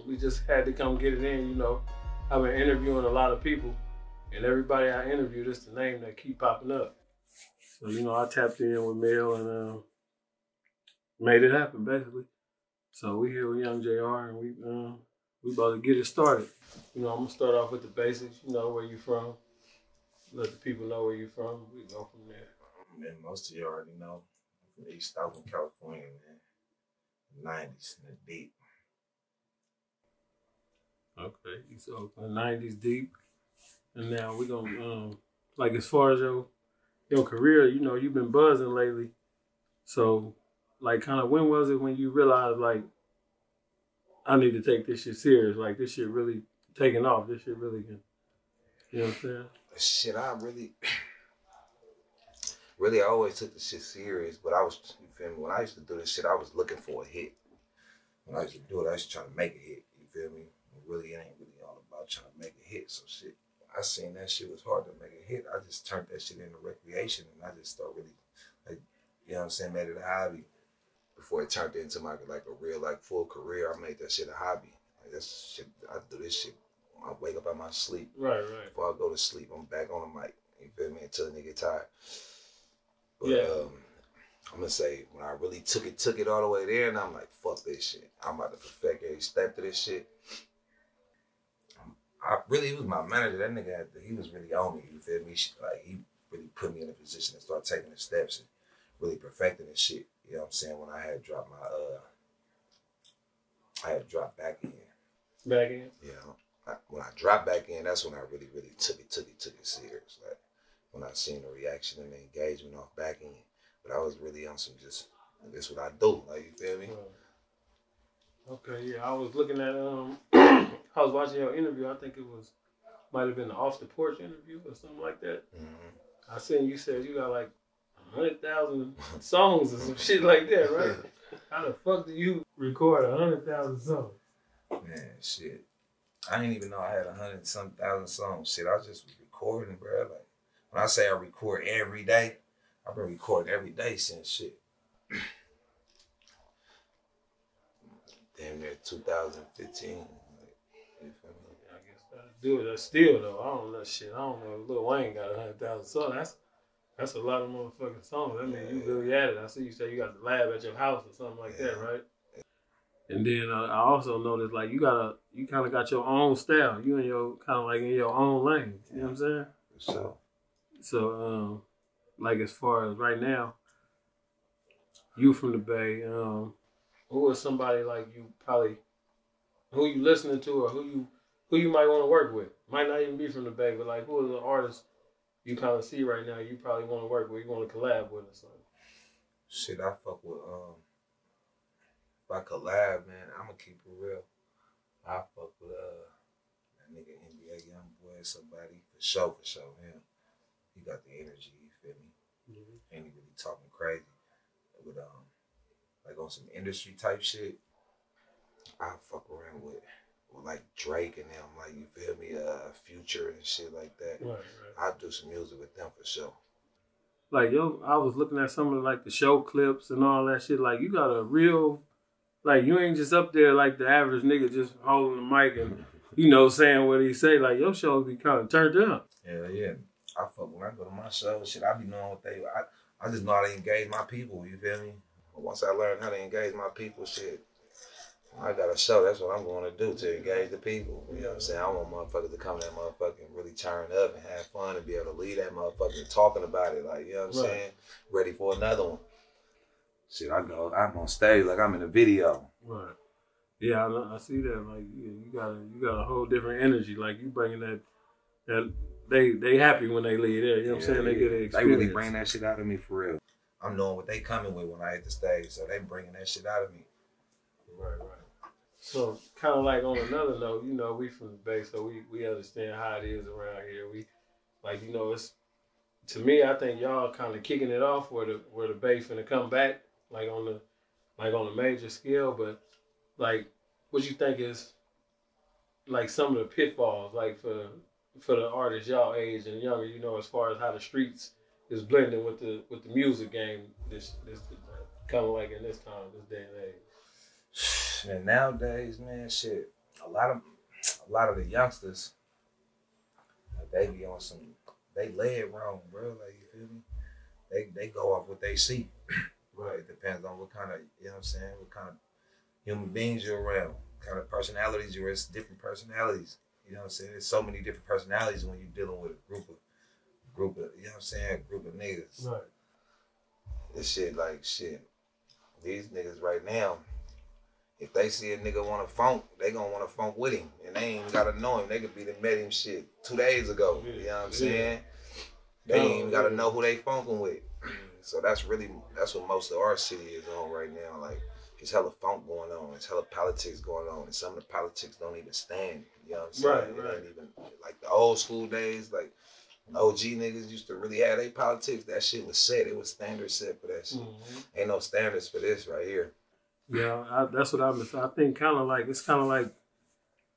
We just had to come get it in, you know. I've been interviewing a lot of people, and everybody I interviewed, it's the name that keep popping up. So, you know, I tapped in with Mel and made it happen, basically. So we here with Young JR, and we about to get it started. You know, I'm gonna start off with the basics. You know, where you from. Let the people know where you from. We go from there. Man, most of you already know. I'm from East Oakland, California, man. 90s, in the deep. Okay, East Oakland, 90s deep. And now we're gonna like as far as your career, you know, you've been buzzing lately. So like kind of when was it when you realized like I need to take this shit serious? Like this shit really taking off. This shit really can, you know what I'm saying? Shit, I really always took the shit serious, but I was, you feel me? When I used to do this shit, I was looking for a hit. When I used to do it, I used to try to make a hit, you feel me? Really, it ain't really all about trying to make a hit. So shit, I seen that shit was hard to make a hit. I just turned that shit into recreation, and I just started really, like, you know what I'm saying, made it a hobby. Before it turned into my, like, a real, like, full career, I made that shit a hobby. Like, that's shit, I do this shit. I wake up out my sleep. Right. Before I go to sleep, I'm back on the mic. You feel me? Until the nigga get tired. But, yeah. I'm gonna say, when I really took it all the way there, and I'm like, fuck this shit. I'm about to perfect every step to this shit. He was my manager. That nigga he was really on me, you feel me? Like, he really put me in a position to start taking the steps and really perfecting this shit. You know what I'm saying? When I had dropped my, I had dropped back in. Back in? Yeah. When I dropped back in, that's when I really took it serious. Like, when I seen the reaction and the engagement off back in. But I was really on some just, that's what I do. Like, you feel me? Okay, yeah. I was looking at, I was watching your interview. I think it might have been an off the porch interview or something like that. Mm-hmm. I seen you said you got like 100,000 songs or some shit like that, right? How the fuck do you record 100,000 songs? Man, shit. I didn't even know I had 100-some thousand songs. Shit, I just was recording, bro. Like, when I say I record every day, I've been recording every day since shit. Damn near 2015. Like, you feel me? I guess that'll do it. Still though, I don't know shit. I don't know if Lil Wayne got 100,000 songs. That's a lot of motherfucking songs. I mean, you really at it. I see you say you got the lab at your house or something like that, right? And then I also noticed like you kind of got your own style. You in your kind of like in your own lane. You know what I'm saying? So like as far as right now, you from the Bay. Who is somebody like you probably who you listening to or who you might want to work with? Might not even be from the Bay, but like who is an artist you kind of see right now you probably want to work with, you want to collab with or something? Shit, I fuck with if I collab, man, I'ma keep it real. I fuck with that nigga NBA young boy, somebody for sure him. He got the energy, you feel me? Mm-hmm. Ain't he really talking crazy. With like on some industry type shit, I fuck around with like Drake and them, like, you feel me, Future and shit like that. Right. I do some music with them for sure. Like, yo, I was looking at some of like the show clips and all that shit. Like, you got a real, like, you ain't just up there like the average nigga just holding the mic and, you know, saying what he say. Like, your shows be kind of turned up. Yeah. I fuck when I go to my show, shit, I be knowing what I just know how to engage my people, you feel me? But once I learn how to engage my people, shit, I got a show, that's what I'm going to do, to engage the people. You know what I'm saying? I want motherfuckers to come to that motherfucker and really turn up and have fun and be able to lead that motherfucker and talking about it, like, you know what I'm saying? Ready for another one. Shit, I'm on stage like I'm in a video. Right. Yeah, I see that. Like, you got a whole different energy. Like, you bringing that they happy when they leave there. You know what I'm saying? They get an experience. They really bring that shit out of me for real. I'm knowing what they coming with when I hit the stage, so they bringing that shit out of me. Right. So, kind of like on another note, you know, we from the Bay, so we understand how it is around here. We, like, you know, it's, to me, I think y'all kind of kicking it off where the Bay finna come back, like on the major scale. But like, what you think is like some of the pitfalls, like for the artists y'all age and younger, you know, as far as how the streets is blending with the music game, this kind of like in this time, this day and age. And nowadays, man, shit, a lot of the youngsters, they be on some, they lay it wrong, bro. Like, you feel me? They go off what they see. Right. It depends on what kind of, you know what I'm saying, what kind of human beings you're around, what kind of personalities you're. It's different personalities. You know what I'm saying? There's so many different personalities when you're dealing with a group of, you know what I'm saying, a group of niggas. Right. This shit, like, shit. These niggas right now, if they see a nigga want to funk, they gonna want to funk with him. And they ain't gotta know him. They could be done met him shit 2 days ago. You know what I'm saying? They ain't even gotta know who they funking with. So that's what most of our city is on right now. Like, it's hella funk going on. It's hella politics going on. And some of the politics don't even stand. You know what I'm saying? Right. It ain't even, like the old school days, like OG niggas used to really have their politics. That shit was set. It was standard set for that shit. Ain't no standards for this right here. Yeah, that's what I'm saying. I think it's kind of like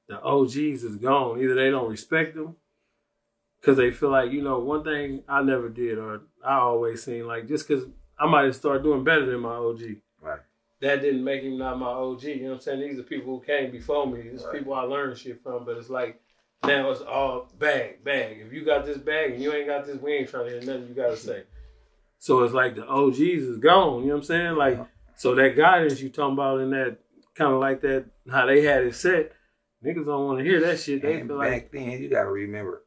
the OGs is gone. Either they don't respect them because they feel like, you know, one thing I never did, or I always seen, like, just because I might have started doing better than my OG. Right. That didn't make him not my OG. You know what I'm saying? These are people who came before me. These are people I learned shit from. But it's like, now it's all bag. If you got this bag and you ain't got this, we ain't trying to hear nothing you got to say. So it's like the OGs is gone. You know what I'm saying? Like, so that guidance you talking about in that, kind of like that, how they had it set, niggas don't want to hear that shit. They feel like, back then, you got to remember,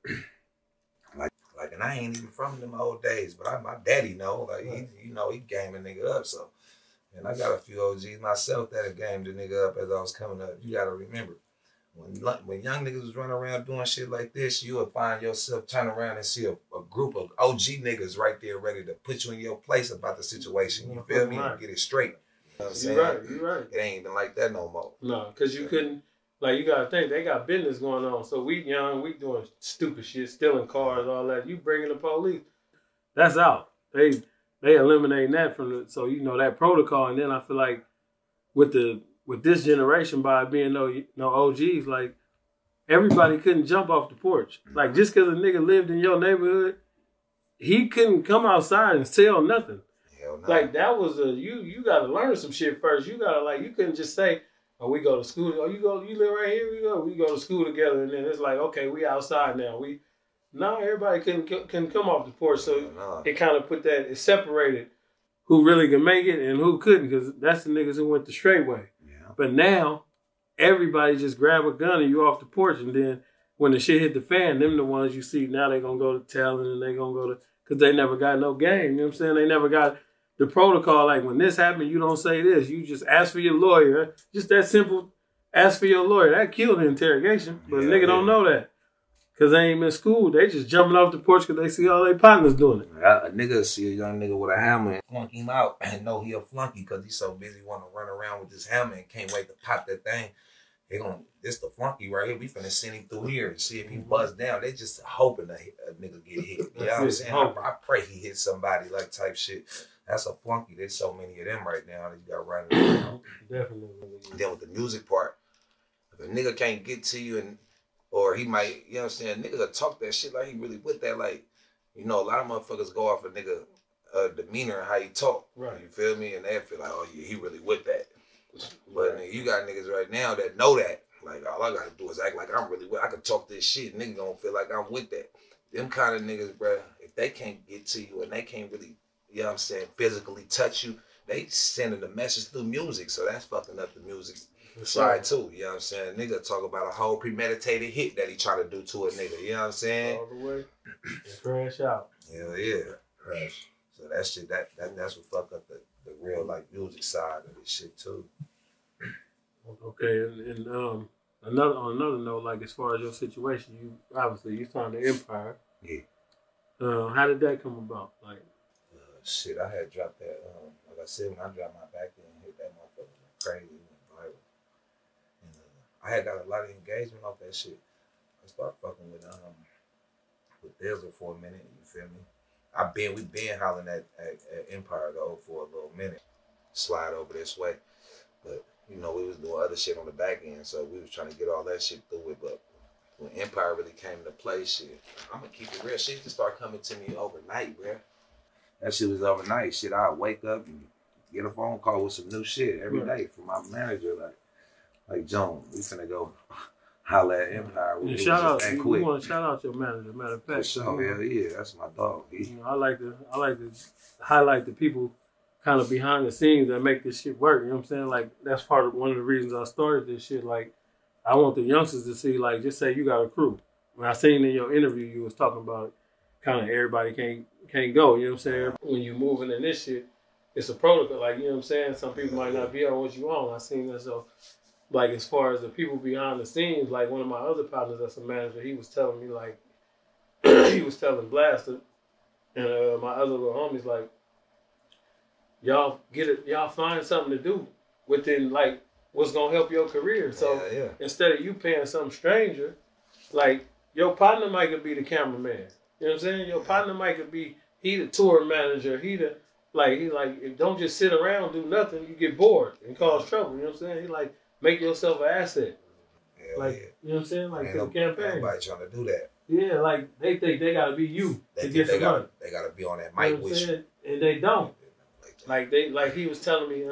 like, and I ain't even from them old days, but my daddy know, like, he game a nigga up, so. And I got a few OGs myself that have gamed a nigga up as I was coming up. You got to remember, when young niggas was running around doing shit like this, you would find yourself turn around and see a group of OG niggas right there ready to put you in your place about the situation. You feel me? And get it straight. You know what I'm saying? You're right. It ain't even like that no more. No, because you couldn't, like, you got to think, they got business going on. So we young, we doing stupid shit, stealing cars, all that. You bringing the police, that's out. They eliminating that from the, so, you know, that protocol. And then I feel like with this generation, by being no OGs, like, everybody couldn't jump off the porch. Like, just because a nigga lived in your neighborhood, he couldn't come outside and sell nothing. Hell no. Like, that was you got to learn some shit first. You got to, like, you couldn't just say, oh, we go to school. Oh, you live right here? We go to school together. And then it's like, okay, we outside now. No, everybody couldn't come off the porch. So it kind of put that, it separated who really could make it and who couldn't, because that's the niggas who went the straight way. Yeah. But now, everybody just grab a gun and you off the porch, and then when the shit hit the fan, them the ones you see, now they going to go to telling, and they going to go to, because they never got no game. You know what I'm saying? They never got the protocol, like, when this happened, you don't say this. You just ask for your lawyer. Just that simple, ask for your lawyer. That killed the interrogation, but a nigga don't know that. Because they ain't in school. They just jumping off the porch because they see all their partners doing it. A nigga see a young nigga with a hammer and flunk him out and know he a flunky because he's so busy wanting to run around with this hammer and can't wait to pop that thing. This the flunky right here. We finna send him through here and see if he busts down. They just hoping a nigga get hit. You know what I'm saying? I pray he hits somebody, like, type shit. That's a flunky. There's so many of them right now that you got running around. Definitely. And then with the music part, if a nigga can't get to you, or he might, you know what I'm saying, nigga will talk that shit like he really with that. Like, you know, a lot of motherfuckers go off a nigga demeanor and how he talk. Right. You feel me? And they feel like, oh yeah, he really with that. But nigga, you got niggas right now that know that. Like, all I gotta do is act like I'm really with, I can talk this shit, nigga gonna feel like I'm with that. Them kind of niggas, bruh, if they can't get to you and they can't really, you know what I'm saying, physically touch you, they sending the message through music. So that's fucking up the music side too. You know what I'm saying? Nigga talk about a whole premeditated hit that he trying to do to a nigga. You know what I'm saying? All the way. And crash out. Hell yeah. Crash. So that shit, that's what fuck up the real, like, music side of this shit too. Okay, and on another note, like, as far as your situation, you obviously signed the Empire. Yeah. How did that come about? Like, shit, I had dropped that. Like I said, when I dropped my back end and hit that motherfucker crazy, it went viral. And I had got a lot of engagement off that shit. I started fucking with Thizzle for a minute. You feel me? We been hollering at Empire though for a little minute. Slide over this way, but you know, we was doing other shit on the back end, so we was trying to get all that shit through it. But when Empire really came into play, shit, I'm gonna keep it real. Shit just started coming to me overnight, bro. That shit was overnight. Shit, I'd wake up and get a phone call with some new shit every day from my manager. Like Joan, we finna go holla at Empire. Yeah, shout out. You want to shout out your manager? Matter of fact, for sure. Hell yeah, that's my dog. I like to highlight the people kind of behind the scenes that make this shit work. You know what I'm saying? Like that's one of the reasons I started this shit. Like I want the youngsters to see, like, just say you got a crew. When I seen in your interview, you was talking about kind of everybody can't go. You know what I'm saying? When you moving in this shit, it's a protocol. Like, you know what I'm saying? Some people might not be on what you on. I seen that. So, like, as far as the people behind the scenes, like one of my other partners that's a manager, he was telling me, like, he was telling Blaster and my other little homies, like, y'all find something to do within, like, what's gonna help your career. So instead of you paying some stranger, like, your partner might could be the cameraman. You know what I'm saying? Your partner might could be, he the tour manager, don't just sit around, do nothing, you get bored and cause trouble. You know what I'm saying? He like, make yourself an asset. You know what I'm saying? Like, to the campaign. Nobody trying to do that. Yeah, like, they think they gotta be you to get some money. They gotta be on that mic with you. And they don't. Like he was telling me,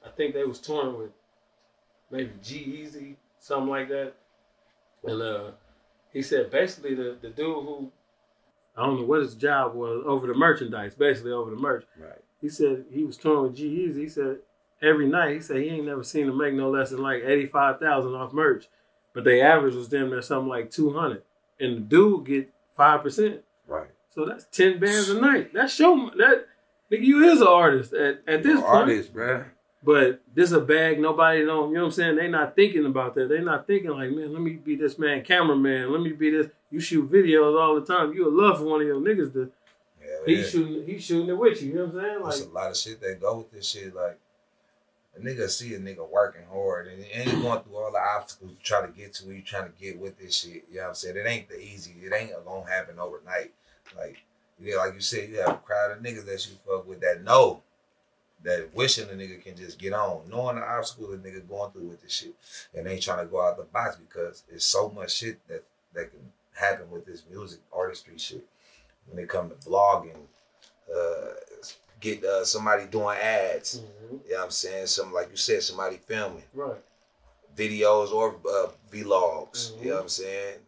I think they was touring with maybe G-Eazy, something like that. And he said basically the dude who, I don't know what his job was, over the merchandise, basically over the merch. Right. He said he was touring with G-Eazy. He said every night, he said he ain't never seen him make no less than like $85,000 off merch. But they average was damn near something like $200. And the dude get 5%. Right. So that's 10 bands a night. That nigga, you is an artist at this point. Artist, bruh. But this a bag, nobody don't, you know what I'm saying? They not thinking about that. They not thinking like, man, let me be this man cameraman. Let me be this. You shoot videos all the time. You would love for one of your niggas to, he's shooting it with you. You know what I'm saying? Like, there's a lot of shit that go with this shit. Like, a nigga see a nigga working hard and he going through all the obstacles to try to get to where you trying to get with this shit. You know what I'm saying? It ain't the easy. It ain't gonna happen overnight. Like, yeah, like you said, you have a crowd of niggas that you fuck with that know, that wishing a nigga can just get on, knowing the obstacles a nigga going through with this shit, and they trying to go out the box because there's so much shit that can happen with this music artistry shit. When it come to blogging, get somebody doing ads, you know what I'm saying? Something like you said, somebody filming, right? Videos or vlogs, you know what I'm saying?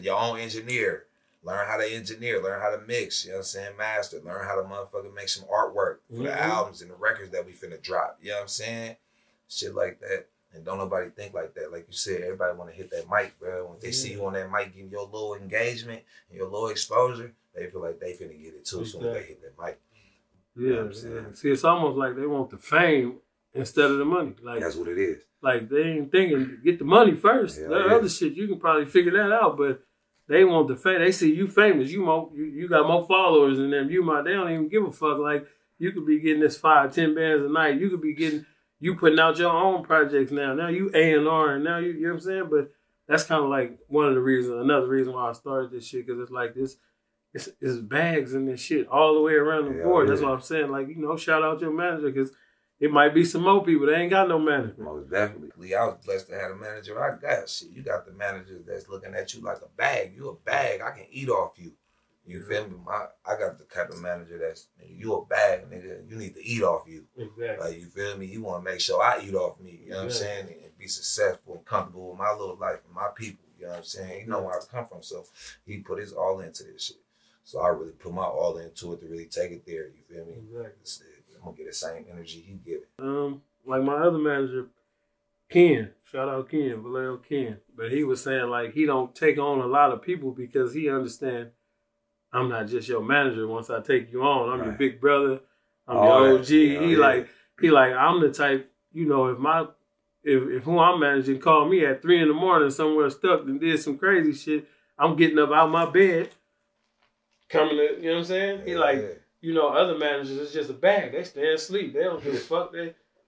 Your own engineer. Learn how to engineer, learn how to mix, you know what I'm saying, master, learn how to motherfucking make some artwork for the albums and the records that we finna drop, you know what I'm saying? Shit like that. And don't nobody think like that. Like you said, everybody wanna hit that mic, bro. When they see you on that mic, give your little engagement and your little exposure, they feel like they finna get it too soon as they hit that mic. You know what I'm saying? See, it's almost like they want the fame instead of the money. Like, that's what it is. Like, they ain't thinking, get the money first. The other shit, you can probably figure that out, but they want the fame. They see you famous. You got more followers than them. They don't even give a fuck. Like, you could be getting this 5-10 bands a night. You could be you putting out your own projects now. Now you A&R and now you know what I'm saying? But that's kind of like another reason why I started this shit, because it's like this, it's bags and this shit all the way around the board. That's what I'm saying. Like, shout out your manager, because it might be some more people. They ain't got no manager. Most definitely. I was blessed to have a manager I got. Shit, you got the manager that's looking at you like a bag. You a bag. I can eat off you. You feel me? I got the type of manager that's, you a bag, nigga. You need to eat off you. Exactly. Like, you feel me? You want to make sure I eat off me. You know what I'm saying? And be successful and comfortable with my little life and my people. You know what I'm saying? You know where I come from. So he put his all into this shit. So I really put my all into it to really take it there. You feel me? Exactly. I'm gonna get the same energy he give it. Like my other manager, Ken, shout out Ken, Vallejo Ken. But he was saying, like, he don't take on a lot of people because he understand I'm not just your manager. Once I take you on, I'm your big brother, I'm your OG. He like I'm the type, if who I'm managing called me at 3 a.m. somewhere stuck and did some crazy shit, I'm getting up out my bed, coming to, you know what I'm saying? He other managers, it's just a bag. They stay asleep. They don't give a fuck.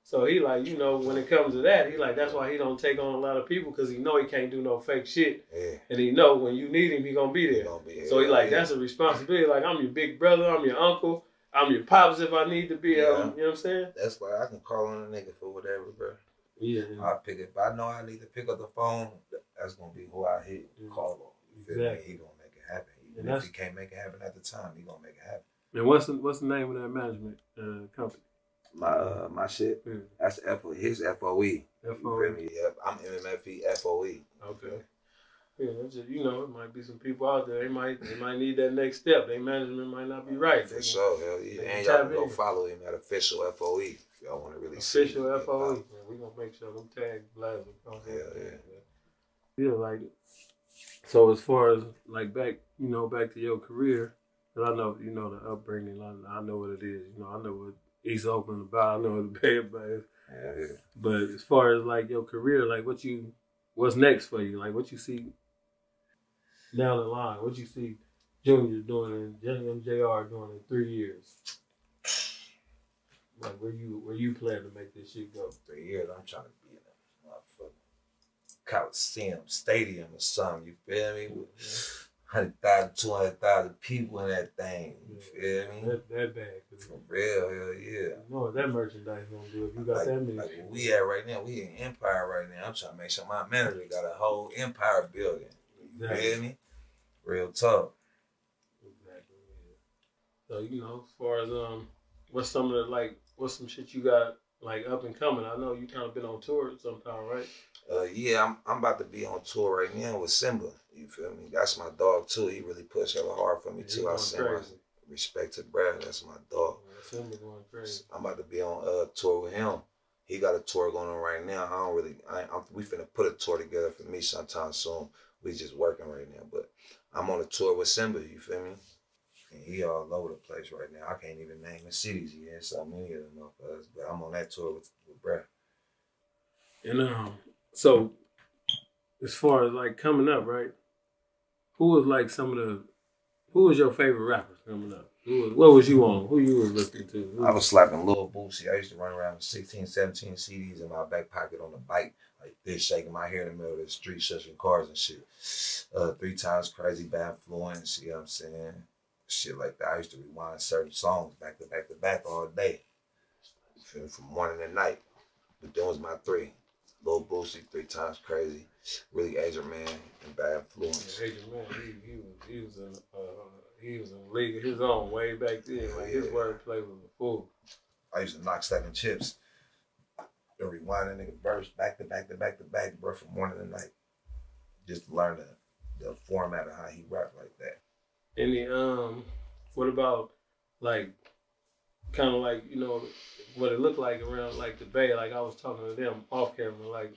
So he like, when it comes to that, he like, that's why he don't take on a lot of people, because he know he can't do no fake shit. Yeah. And he know when you need him, he gonna be there. So he like, that's a responsibility. Like, I'm your big brother, I'm your uncle, I'm your pops if I need to be. You know what I'm saying? That's why I can call on a nigga for whatever, bro. Yeah. I pick it. If I know I need to pick up the phone, that's gonna be who I hit, call on. You feel me? He gonna make it happen. Even if he can't make it happen at the time, he gonna make it happen. And what's the name of that management company? My shit. Yeah. That's his FOE. FOE. Yep. I'm MMFE FOE. Okay. Yeah, that's just, you know, it might be some people out there. They might need that next step. Their management might not be right. For sure, hell yeah. And y'all can go follow him at official FOE if y'all want to really see. Official FOE. Man, we gonna make sure them tags blast. Yeah, like, so as far as like back to your career, because I know, you know, the upbringing, I know what it is. You know, I know what East Oakland about. I know what the Bay about is. Yeah. But as far as like your career, like what's next for you? Like what you see down the line? What you see Junior doing and JR doing in 3 years? Like where you plan to make this shit go? 3 years, I'm trying to be in a motherfucking Coliseum Stadium or something. You feel me? With 100,000, 200,000 people in that thing. You feel me? That bad. For real, hell yeah. You know what that merchandise gonna do if you got that many. Like where we at right now, we in Empire right now. I'm trying to make sure my manager got a whole Empire building. You feel me? Real talk. Exactly. Yeah. So, you know, as far as what's some shit you got like up and coming? I know you kind of been on tour sometime, right? Yeah, I'm about to be on tour right now with Simba. You feel me? That's my dog too. He really pushed hella hard for me too. I send my respect to Brad. That's my dog. Yeah, Simba going crazy. I'm about to be on tour with him. He got a tour going on right now. We finna put a tour together for me sometime soon. We just working right now, but I'm on a tour with Simba. You feel me? And he all over the place right now. I can't even name the cities he in. So many of them motherfuckers. But I'm on that tour with Brad. And so as far as like coming up, right? Who was your favorite rappers coming up? What was you on? Who you was listening to? I was slapping Lil Boosie. I used to run around with 16, 17 CDs in my back pocket on the bike, like this, shaking my hair in the middle of the street, shushing cars and shit. 3 Times Crazy, Bad Influence, you know what I'm saying? Shit like that. I used to rewind certain songs back to back to back all day. From morning to night. But them was my 3. Lil Boosie, 3 Times Crazy, Really Agent Man, and Bad Influence. Yeah, Agent Man, he was in a league of his own way back then. Like his wordplay was a fool. I used to knock stacking chips and rewind a nigga verse back to back to back to back, bro, from morning to night. Just to learn the format of how he rapped like that. And what about like kind of like, you know, what it looked like around like the Bay? Like I was talking to them off camera, like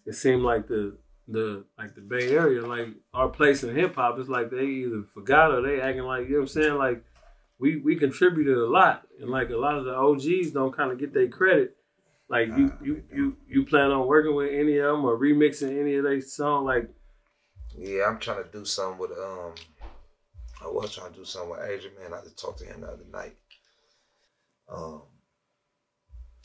it seemed like the Bay Area, like our place in hip hop, is like they either forgot or they acting like, you know what I'm saying? Like we contributed a lot, and like a lot of the OGs don't kind of get their credit. Like you plan on working with any of them or remixing any of their songs? Like, yeah, I'm trying to do something with I was trying to do something with Adrian, man. I just talked to him the other night. I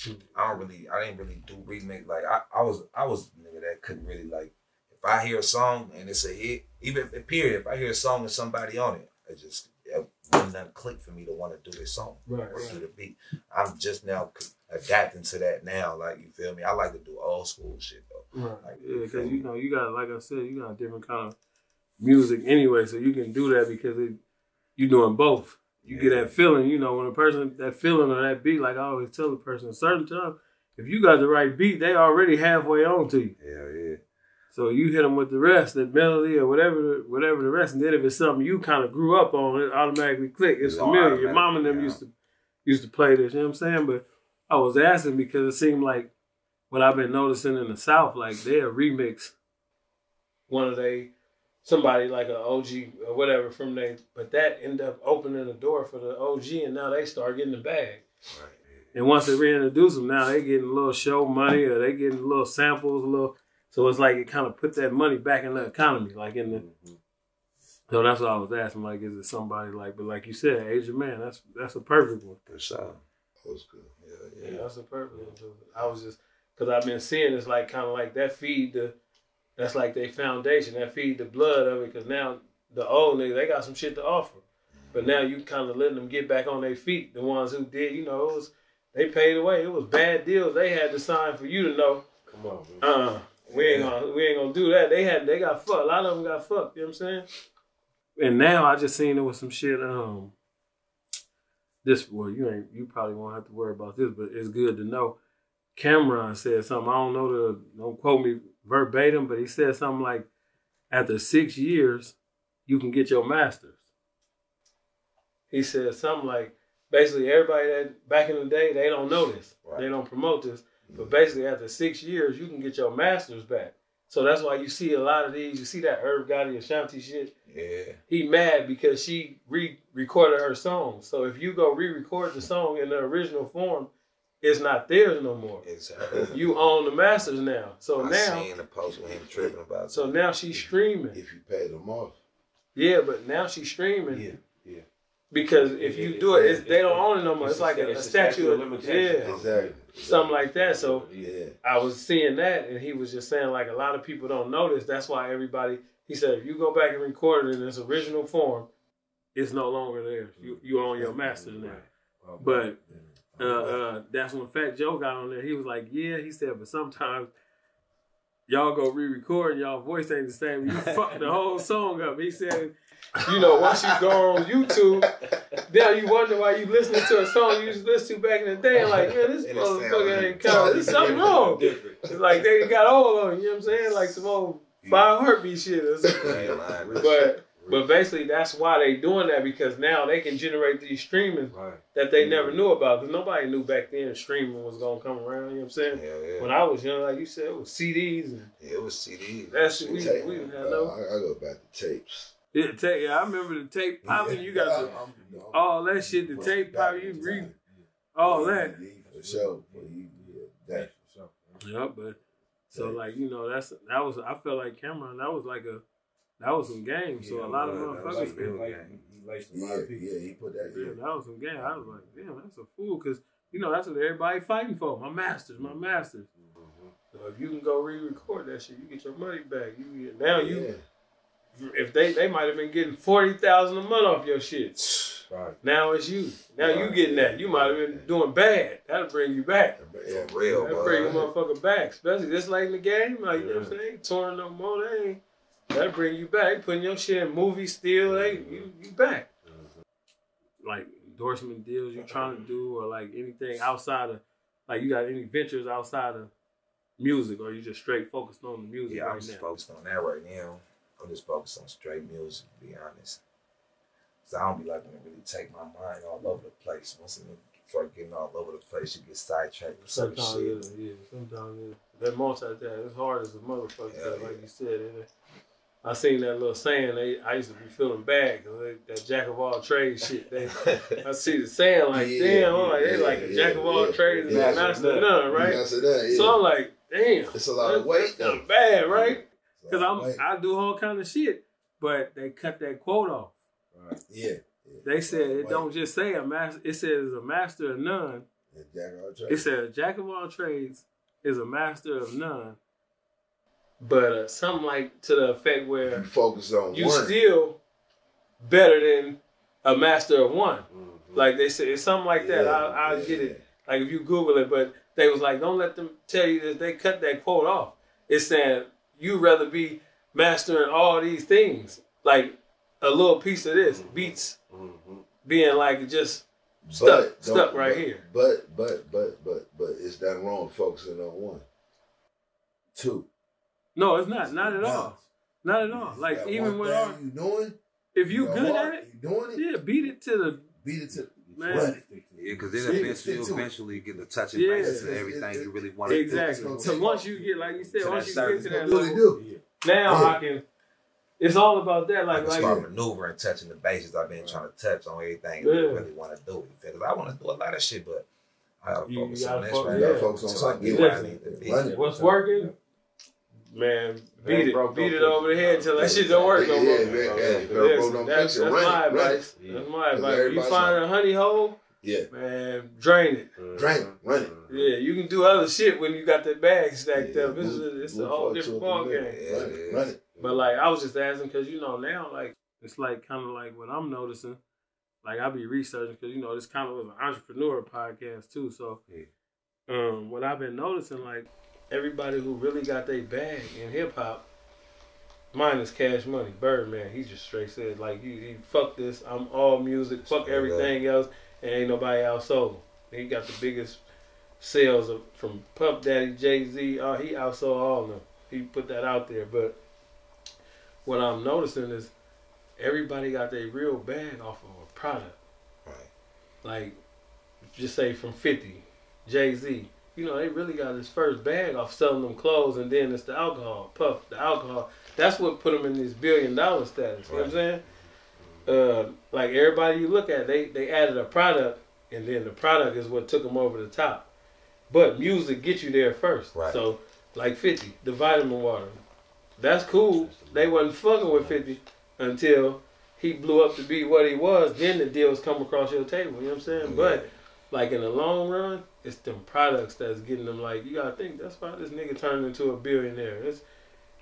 didn't really do remix. Like I was a nigga that couldn't really, like, if I hear a song and it's a hit, even if I hear a song with somebody on it, it wouldn't click for me to want to do this song or do the beat. I'm just now adapting to that now. Like, you feel me? I like to do old school shit though. Right. Like, yeah, because you know you got, like I said, you got a different kind of music anyway, so you can do that because you doing both. You get that feeling, you know, when that feeling or that beat, like I always tell the person, a certain time, if you got the right beat, they already halfway on to you. Yeah. So you hit them with the rest, that melody or whatever the rest, and then if it's something you kind of grew up on, it automatically click. It's familiar. Your mom and them used to play this, you know what I'm saying? But I was asking because it seemed like what I've been noticing in the South, like they'll remix somebody like an OG or whatever from but that ended up opening the door for the OG, and now they start getting the bag. Right. And once they reintroduce them, now they getting a little show money or they getting little samples, so it's like it kind of put that money back in the economy, like in the. So that's what I was asking, like, is it somebody like? But like you said, Asian Man, that's a perfect one. For sure. That was good. Yeah, that's a perfect one. I was just because I've been seeing it's like kind of like that that's like their foundation. That feed the blood of it, because now the old niggas, they got some shit to offer. But now you kind of letting them get back on their feet. The ones who did, you know, they paid away. It was bad deals they had to sign for you to know. Come on, man. We ain't gonna do that. They got fucked. A lot of them got fucked. You know what I'm saying? And now I just seen it with some shit. You probably won't have to worry about this, but it's good to know. Cameron said something. Don't quote me verbatim, but he said something like, after 6 years, you can get your master's. He said something like, basically everybody that back in the day, they don't know this. Right. They don't promote this. But basically after 6 years, you can get your master's back. So that's why you see a lot of these. You see that Irv Gotti Ashanti shit? Yeah. He mad because she re-recorded her song. So if you go re-record the song in the original form, it's not theirs no more. Exactly. You own the masters now. So I seen the post with him tripping about so that. Now she's streaming. If you pay them off. Yeah, but now she's streaming. Yeah. Because if you do it, they don't own it no more. It's like a statute of limitations. Yeah, exactly. Something like that. So I was seeing that, and he was just saying like a lot of people don't know this. That's why everybody. He said if you go back and record it in its original form, it's no longer theirs. You own your masters now. But that's when Fat Joe got on there. He was like, yeah. He said, but sometimes y'all go re-record and y'all voice ain't the same. You fuck the whole song up. He said. You know, once you go on YouTube, now you wonder why you listening to a song you used to listen to back in the day. And like, man, this motherfucker ain't count. There's something wrong. It's like they got old on you know what I'm saying? Like some old 5 heartbeat shit or something. But basically, that's why they doing that, because now they can generate these streaming that they never knew about. Because nobody knew back then streaming was going to come around, you know what I'm saying? Yeah. When I was young, like you said, it was CDs. And it was CDs. That's we didn't have no. I go back to tapes. I remember the tape popping. You got all that shit. The tape popping. You read all that. For sure. Yeah, but so like you know that was I felt like Cameron. That was some game. So a lot of motherfuckers. He put that. Yeah, that was some game. I was like, damn, that's a fool, because you know that's what everybody fighting for. My masters. So if you can go re-record that shit, you get your money back. If they might have been getting $40,000 a month off your shit. Right. Now it's you. Now you getting that. You might have been doing bad. That'll bring you back. Yeah, real. That'll bring a motherfucker back. Especially this late in the game. Like, you know what I'm saying? Touring no more. That'll bring you back. Putting your shit in movies still. You back. Like endorsement deals you trying to do, or like anything outside of, like you got any ventures outside of music, or you just straight focused on the music right now? I'm just focused on that right now. I'm just focused on straight music, to be honest. So I don't be liking to really take my mind all over the place. Once you start getting all over the place, you get sidetracked with some shit. Sometimes it is. That multitask, it's hard as a motherfucker, like you said. I seen that little saying, I used to be feeling bad because that jack of all trades shit. I see the saying like, damn, I'm like, they like a jack of all trades and a master of none, right? So I'm like, damn. It's a lot of weight. That's bad, right? Because I do all kind of shit, but they cut that quote off. Right. Yeah. They said it don't just say a master. It says a master of none. It said a jack of all trades is a master of none. But something like to the effect where you focus on you one. Still better than a master of one. Mm-hmm. Like they said, it's something like that. I'll get it. Like if you Google it, but they was like, don't let them tell you that. They cut that quote off. It's saying you'd rather be mastering all these things, like a little piece of this beats being like just stuck right here. But it's that wrong focusing on one. 2. No, it's not. Not at all. Not at all. Like even with our, you doing, if you good at it, you doing it. Yeah, beat it to man. Yeah, because then eventually get the touching bases and everything you really want to do. Exactly. So once you get, like you said, once you get to that level, now I can. It's all about that. Like start maneuvering, touching the bases I've been trying to touch on everything you really want to do. Because I want to do a lot of shit, but I gotta focus on this right now. Focus on something. What's working? Man, beat it over the head till that shit don't work no more. That's my advice. That's my advice. You find a honey hole, man, drain it. Run it. Yeah, you can do other shit when you got that bag stacked up. It's a whole different ball game. Run it. But like I was just asking because you know now like it's like kind of like what I'm noticing. Like I be researching because you know this kind of was an entrepreneur podcast too. So what I've been noticing like. Everybody who really got their bag in hip hop, minus Cash Money, Birdman, he just straight said, like, he fuck this, I'm all music, fuck everything else, and ain't nobody outsold him. He got the biggest sales from Puff Daddy, Jay-Z, he outsold all of them. He put that out there, but what I'm noticing is everybody got their real bag off of a product. Right. Like, just say from 50, Jay-Z. You know, they really got his first bag off selling them clothes, and then it's the alcohol. Puff, the alcohol. That's what put him in this $1 billion status. You know what I'm saying? Like, everybody you look at, they added a product, and then the product is what took them over the top. But music gets you there first. Right. So, like 50, the vitamin water. That's cool. They wasn't fucking with 50 until he blew up to be what he was. Then the deals come across your table. You know what I'm saying? Yeah. But, like, in the long run, it's them products that's getting them, like, you gotta think, that's why this nigga turned into a billionaire.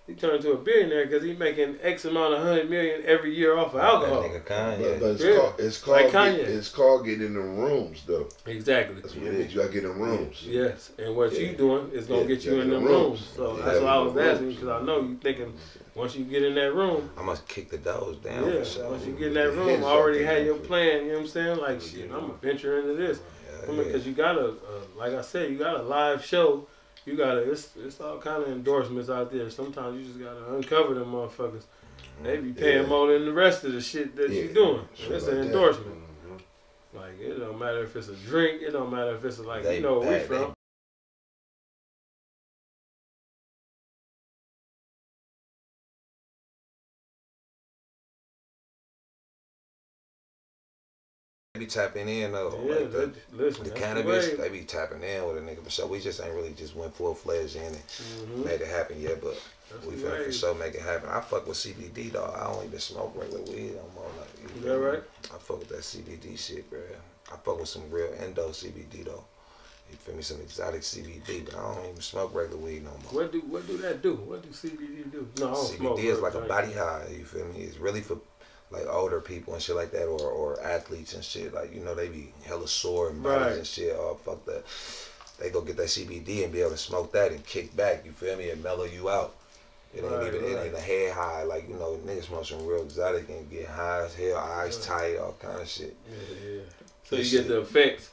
He turned into a billionaire because he making X amount of 100 million every year off of alcohol. That nigga Kanye. But it's called getting in the rooms, though. Exactly. That's what it is. You gotta get in the rooms. Yes, and what you doing is gonna get you in them rooms. So that's what I was asking, because I know you thinking once you get in that room, I must kick the doors down. Yeah, once you get in that room, I already had your plan. You know what I'm saying? Like, shit, I'm gonna venture into this. Because you got a, like I said, you got a live show. You got it's all kind of endorsements out there. Sometimes you just gotta uncover them motherfuckers. They be paying more than the rest of the shit that you doing. It's an endorsement. Like, it don't matter if it's a drink. It don't matter if it's like, you know where we from. They be tapping in though. Yeah, like listen, the cannabis, they be tapping in with a nigga for sure. We just ain't really just went full-fledged in and made it happen yet, but we finna for sure make it happen. I fuck with CBD though. I don't even smoke regular weed no more. Like, is that right? I fuck with that CBD shit, bro. I fuck with some real endo CBD though. You feel me? Some exotic CBD, but I don't even smoke regular weed no more. What do that do? What do CBD do? No, I don't CBD smoke. is like a body high. You feel me? It's really for like older people and shit like that, or athletes and shit. Like, you know, they be hella sore and bodies and shit. Oh, fuck that. They go get that CBD and be able to smoke that and kick back. You feel me? And mellow you out. It ain't it ain't a head high. Like, you know, niggas smoke some real exotic and get high as hell, eyes tight, all kind of shit. Yeah. So you get the effects,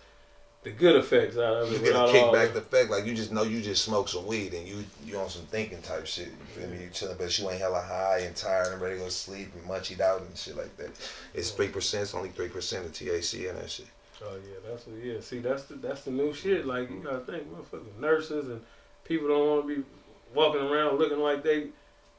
the good effects out of it. You get a kickback effect, like you just know you just smoked some weed and you on some thinking type shit. You feel me? You chilling, but you ain't hella high and tired and ready to go sleep and munchied out and shit like that. It's 3%. It's only 3% of THC in that shit. Oh yeah, See, that's the new shit. Like, you gotta think, motherfucking nurses and people don't want to be walking around looking like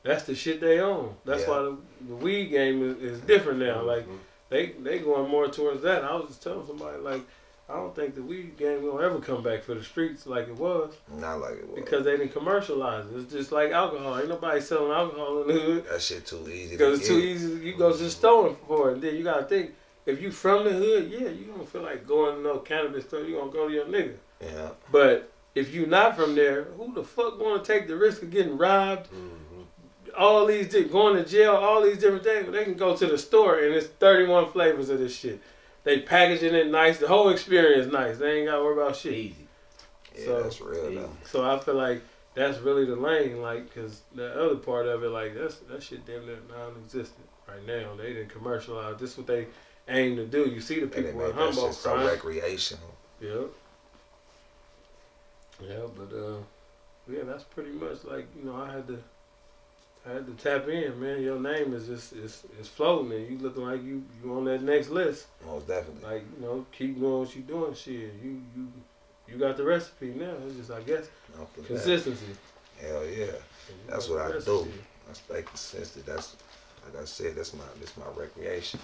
that's the shit they own. That's why the weed game is different now. Like, they going more towards that. I was just telling somebody, like, I don't think the weed game will ever come back for the streets like it was. Not like it was. Because they didn't commercialize it. It's just like alcohol. Ain't nobody selling alcohol in the hood. That shit too easy. Because it's too easy. You go to the store for it. And then you got to think, if you from the hood, you don't feel like going to no cannabis store. You going to go to your nigga. Yeah. But if you not from there, who the fuck want to take the risk of getting robbed? All these, going to jail, all these different things. They can go to the store and it's 31 flavors of this shit. They packaging it nice. The whole experience nice. They ain't got to worry about shit. Easy. Yeah, so, that's real though. So I feel like that's really the lane, like, because the other part of it, like, that shit damn near non-existent right now. They didn't commercialize. This is what they aim to do. You see the people in Humboldt so recreational. Yeah. Yeah, but yeah, that's pretty much like, you know, I had to tap in, man. Your name is just it's floating, and you looking like you on that next list. Most definitely. Like, you know, keep doing what you doing, shit. You got the recipe now. It's just, I guess, consistency. Hell yeah, that's what I do. I stay consistent. That's, like I said, that's my recreation.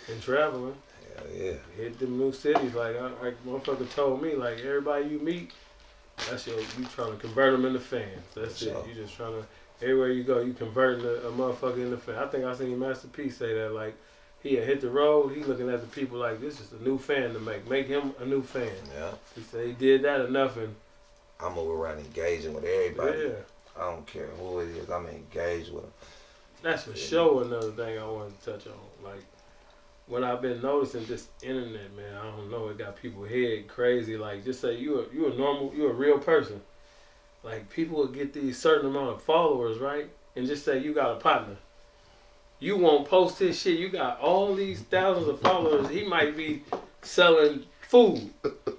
And traveling. Hell yeah. Hit them new cities. Like motherfucker told me, like, everybody you meet, you trying to convert them into fans. That's it. You just trying to. Everywhere you go, you converting a motherfucker into fan. I think I seen Master P say that, like, he had hit the road, he looking at the people like, this is a new fan to make him a new fan. Yeah. He said he did that enough, and I'm over around engaging with everybody. Yeah. I don't care who it is, I'm engaged with them. That's for sure another thing I wanted to touch on. Like, when I've been noticing this internet, man, I don't know, it got people head crazy. Like, just say you a real person. Like, people will get these certain amount of followers, right? and just say you got a partner. You won't post his shit. You got all these thousands of followers. He might be selling food.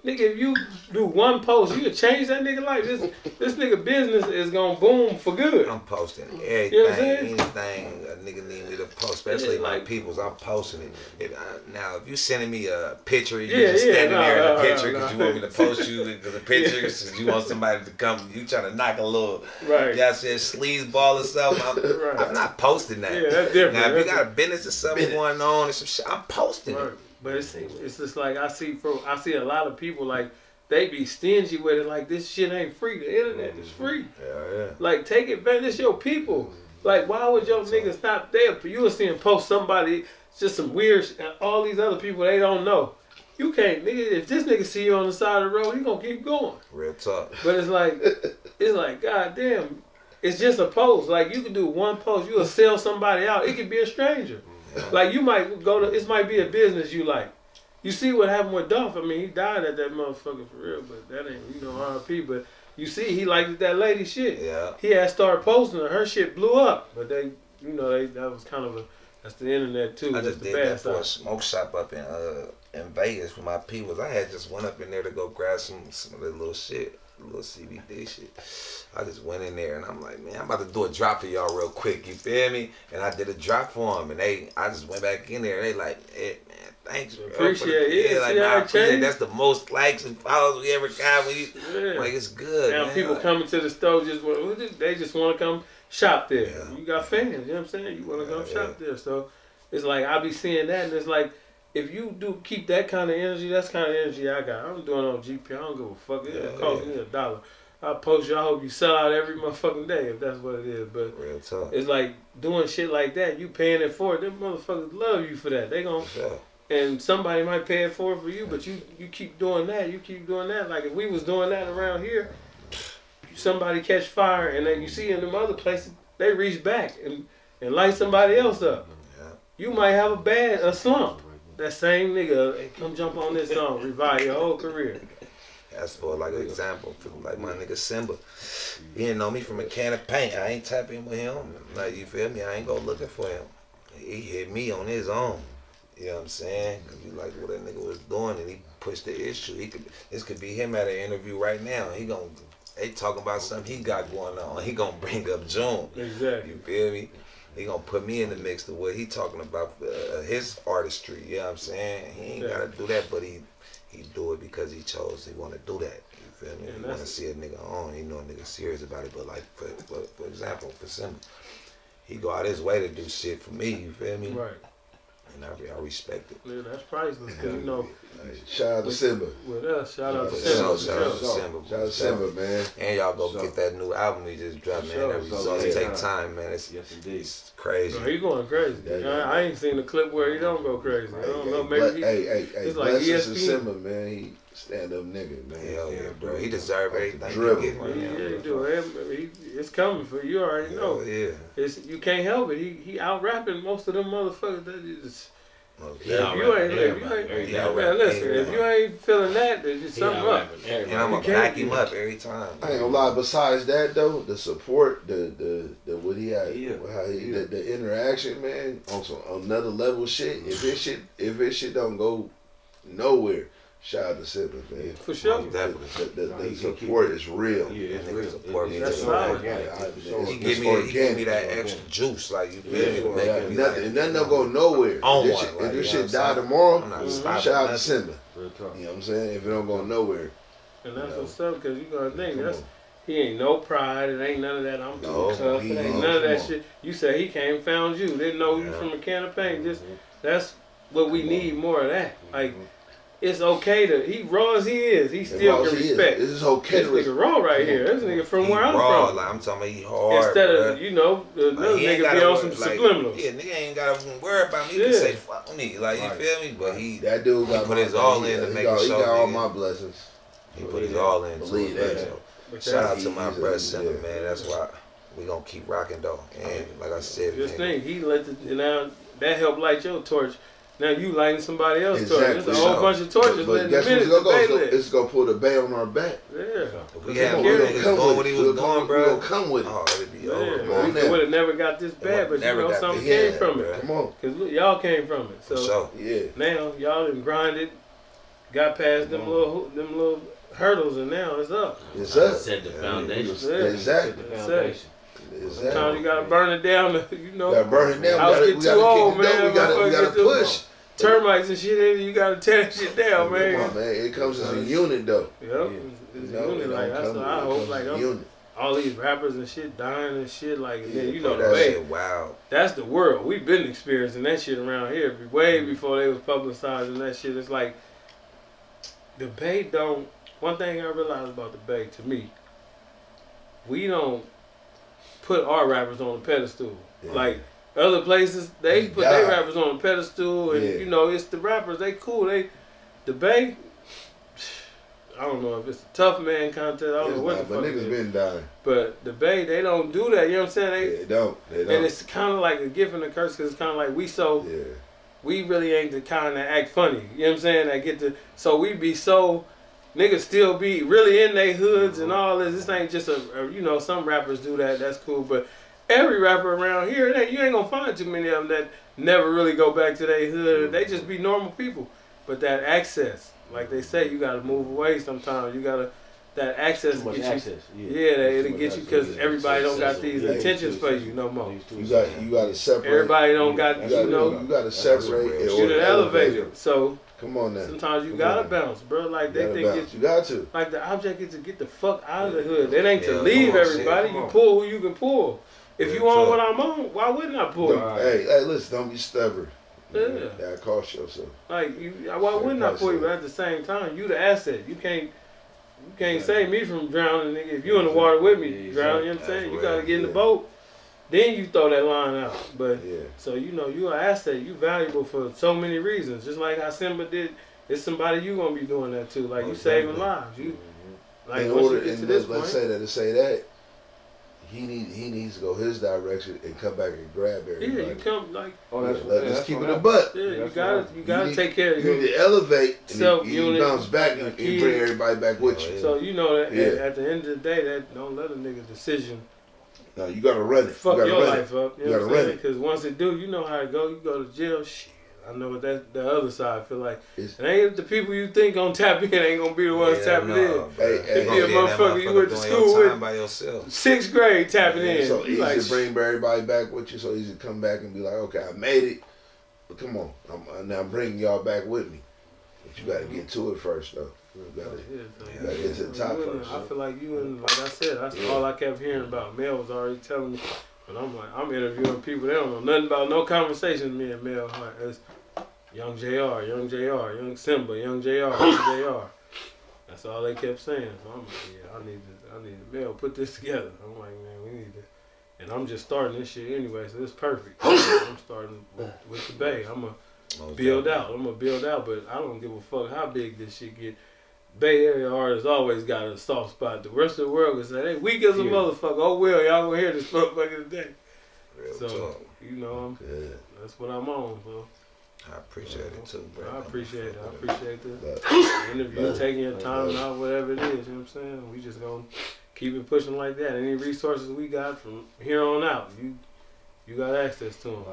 Nigga, if you do one post, you can change that nigga life. This nigga business is gonna boom for good. I'm posting everything, You know what I'm saying? anything a nigga need me to post, especially my peoples. I'm posting it. Now, if you sending me a picture, you just standing there in the picture because you want me to post you because the picture, because you want somebody to come, you trying to knock a little, y'all said sleazeball or something. I'm not posting that. Yeah, that's different. Now, if you got a business or something going on or some shit, I'm posting it. But it's just like I see a lot of people like they be stingy with it. Like this shit ain't free. The internet is free. Yeah. Like take advantage. It's your people. Like why would your niggas stop there? You were seeing post somebody just some weird. All these other people they don't know. You can't, nigga. If this nigga see you on the side of the road, he gonna keep going. Real talk. But it's like goddamn. It's just a post. Like you can do one post. You'll sell somebody out. It could be a stranger. Like you might go to, it might be a business you like. You see what happened with Dolph. I mean, he died at that motherfucker for real, but that ain't, RP. But you see, he liked that lady shit. Yeah. He had started posting her shit blew up. But that was kind of that's the internet too. I That's just the did bad that for a side. smoke shop up in Vegas for my peoples. I had just went up in there to go grab some of that little shit. Little CBD shit. I just went in there and I'm like, man, I'm about to do a drop for y'all real quick. You feel me? And I did a drop for them, and I just went back in there. They like, hey, man, thanks, bro. Appreciate it. Yeah, like, I appreciate it. That's the most likes and follows we ever got. Like, it's good. Now man. people coming to the store they just want to come shop there. Yeah. You got fans, you know what I'm saying? You want to come shop there. So it's like I be seeing that, and it's like if you do keep that kind of energy, that's the kind of energy I got. I'm doing on GP. I don't give a fuck. It cost me $1. I post you. I hope you sell out every motherfucking day if that's what it is. But real talk. It's like doing shit like that. You paying it for it. Them motherfuckers love you for that. They gon' and somebody might pay it for you, but you keep doing that. You keep doing that. Like if we was doing that around here, somebody catch fire and then you see in them other places they reach back and light somebody else up. Yeah. You might have a slump. That same nigga, hey, come jump on this song, revive your whole career. That's for like an example, for like my nigga Simba. He didn't know me from a can of paint. I ain't tapping with him. Like, you feel me? I ain't go looking for him. He hit me on his own. You know what I'm saying? Cause he liked what that nigga was doing and he pushed the issue. This could be him at an interview right now. They talking about something he got going on. He gonna bring up June. Exactly. You feel me? He gonna put me in the mix to what he talking about his artistry. You know what I'm saying? He ain't gotta do that, but he do it because he want to do that. You feel me? He want to see a nigga on. He know a nigga serious about it. But like for example, for Simba, he go out his way to do shit for me. You feel me? Right. And I respect it. Yeah, that's priceless. Cause shout out to Simba. With us, shout out to Simba. Shout out to Simba. Shout out to Simba, man. And y'all go get that new album he just dropped, man. That results take time, man. It's crazy. He going crazy. I ain't seen a clip where he don't go crazy. I don't know. Maybe it's like ESPN. to Simba, man. He stand up nigga, man. Hell yeah, bro. He deserve everything he get right now. Yeah, he do. It's coming for you. Already know. Yeah. You can't help it. He out rapping most of them motherfuckers. That is. If you ain't feeling that, there's just something up. And I'm gonna back him up every time. I ain't gonna lie. Besides that though, the support, the what he had, how he the interaction, man, on some another level shit. If this shit don't go nowhere, shout out to Simba, man. For sure. The support is real. Yeah, it's real. Support me. That's solid. He give me that extra juice, like you feel me. Nothing don't go nowhere. If this shit die tomorrow, shout out to Simba. You know what I'm saying? If it don't go nowhere. And that's what's up, because you gotta think, he ain't no pride, it ain't none of that, I'm too tough, it ain't none of that shit. You say he came and found you, didn't know you from a can of paint. That's what we need, more of that. Like, it's okay he raw as he is, he still can respect. This is okay. This nigga raw right here. This nigga from where I'm from. Like, I'm talking about he hard. Instead of, another nigga be on some subliminals. Yeah, nigga ain't gotta worry about me. He can say fuck me. Like, you feel me? But that dude got put his all in to make sure. He got all my blessings. He put his all in. Believe that. Shout out to my brother Simba, man. That's why we gonna keep rocking though. And like I said, just think, he let now that helped light your torch. Now you lighting somebody else's Exactly. torch. There's a whole bunch of torches. But guess what's gonna go? It's gonna put a bay on our back. Yeah. We had niggas going what he was going, bro. We'll come with it. Oh, it'd be over. We would have never got this bad, but you know something came from it. Come on. Cause look, y'all came from it. So now y'all done grinded, got past them little hurdles, and now it's up. It's up. Set the foundation. Exactly. Sometimes you gotta burn it down. You know. Gotta burn it down. House get too old, man. We gotta push. Termites and shit in it, you gotta tear that shit down, man. Come on, man. It comes as a unit, though. Yep. It's a unit. Like, that's what I hope. Like, all these rappers and shit dying and shit. Like, and then, you know, the Bay. Wow. That's the world. We've been experiencing that shit around here way before they was publicizing that shit. It's like, the Bay don't. One thing I realized about the Bay, to me, we don't put our rappers on a pedestal. Yeah. Like, other places, they put their rappers on a pedestal, and you know, it's the rappers, they cool. The Bay, I don't know if it's a tough man contest, I don't know what the fuck it is. Niggas been dying. But the Bay, they don't do that, you know what I'm saying? They don't. And it's kind of like a gift and a curse, because it's kind of like we really ain't the kind that act funny, you know what I'm saying? That get to, so we be so, niggas still be really in their hoods and all this. This ain't just you know, some rappers do that, that's cool, but every rapper around here, you ain't gonna find too many of them that never really go back to their hood. They just be normal people. But that access, like they say, you gotta move away sometimes. You gotta, that access to get you. It'll get you because everybody don't got these intentions for you no more. You got to separate. Everybody don't got, you know. You got to separate. You're the elevator. So come on now. Sometimes you gotta bounce, bro. Like they think you got to. Like the object is to get the fuck out of the hood. It ain't to leave everybody. You pull who you can pull. If you on what I'm on, why wouldn't I pull you? Hey, listen, don't be stubborn. Yeah. That cost yourself. Like, why wouldn't I pull you? But at the same time, you the asset. You can't save me from drowning, nigga. If you in the water with me, drown, you know what I'm saying? You gotta get in the boat. Then you throw that line out. But, so, you know, you an asset. You valuable for so many reasons. Just like how Simba did, it's somebody you gonna be doing that too. Like, you saving lives. You, like, in order, and let's say that, he needs to go his direction and come back and grab everybody. Yeah, you come like. Let's keep it a butt. Yeah, you gotta take care of you. You need to elevate self and you bounce back and bring everybody back with you. So you know that at the end of the day, that don't let a nigga decision. No, you gotta run it. Fuck your life up. You know what I'm saying? Because once it do, you know how it go. You go to jail. Shit. I know what the other side feel like. It ain't the people you think gonna tap in ain't gonna be the ones tapping in. It be a motherfucker you went to school with by yourself. 6th grade tapping in. So easy to bring everybody back with you. So easy to come back and be like, okay, I made it. But come on, I'm bringing y'all back with me. But you gotta get to it first, though. You gotta get to the top first. I feel like you and like I said, that's all I kept hearing about. Mel was already telling me. But I'm like, I'm interviewing people. They don't know nothing about no conversations. Me and Mel, it's Young JR, Young Simba, Young JR. That's all they kept saying. So I'm like, I need to Mel put this together. I'm like, man, we need to. And I'm just starting this shit anyway, so it's perfect. I'm starting with the Bay. I'm gonna build out. But I don't give a fuck how big this shit get. Bay Area artists always got a soft spot. The rest of the world can say, they weak as a motherfucker. Oh, well, y'all gonna hear this motherfucker today. So, you know, that's what I'm on, bro. I appreciate it too, bro. I appreciate it. I appreciate the interview, taking your time out, whatever it is, you know what I'm saying? We just gonna keep it pushing like that. Any resources we got from here on out, you got access to them.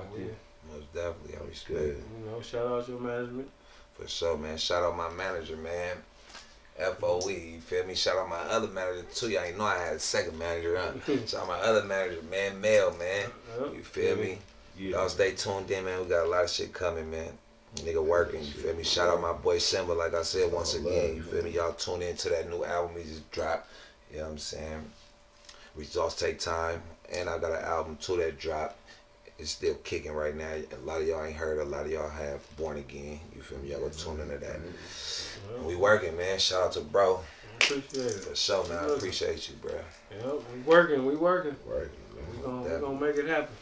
Most definitely, I respect it. You know, shout out your management. For sure, man. Shout out my manager, man. FOE, you feel me? Shout out my other manager too. Y'all ain't know I had a second manager, huh? Shout out my other manager, man, Mel, man. You feel me? Y'all stay tuned in, man. We got a lot of shit coming, man. Nigga working, you feel me? Shout out my boy Simba, like I said once again, you feel me? Y'all tune into that new album he just dropped. You know what I'm saying? Results take time. And I got an album too that dropped. It's still kicking right now. A lot of y'all ain't heard. A lot of y'all have Born Again. You feel me? Y'all go tune into that. We working, man. Shout out to bro. Appreciate it. For sure, man. I appreciate you, bro. Yep, we working. We gonna make it happen.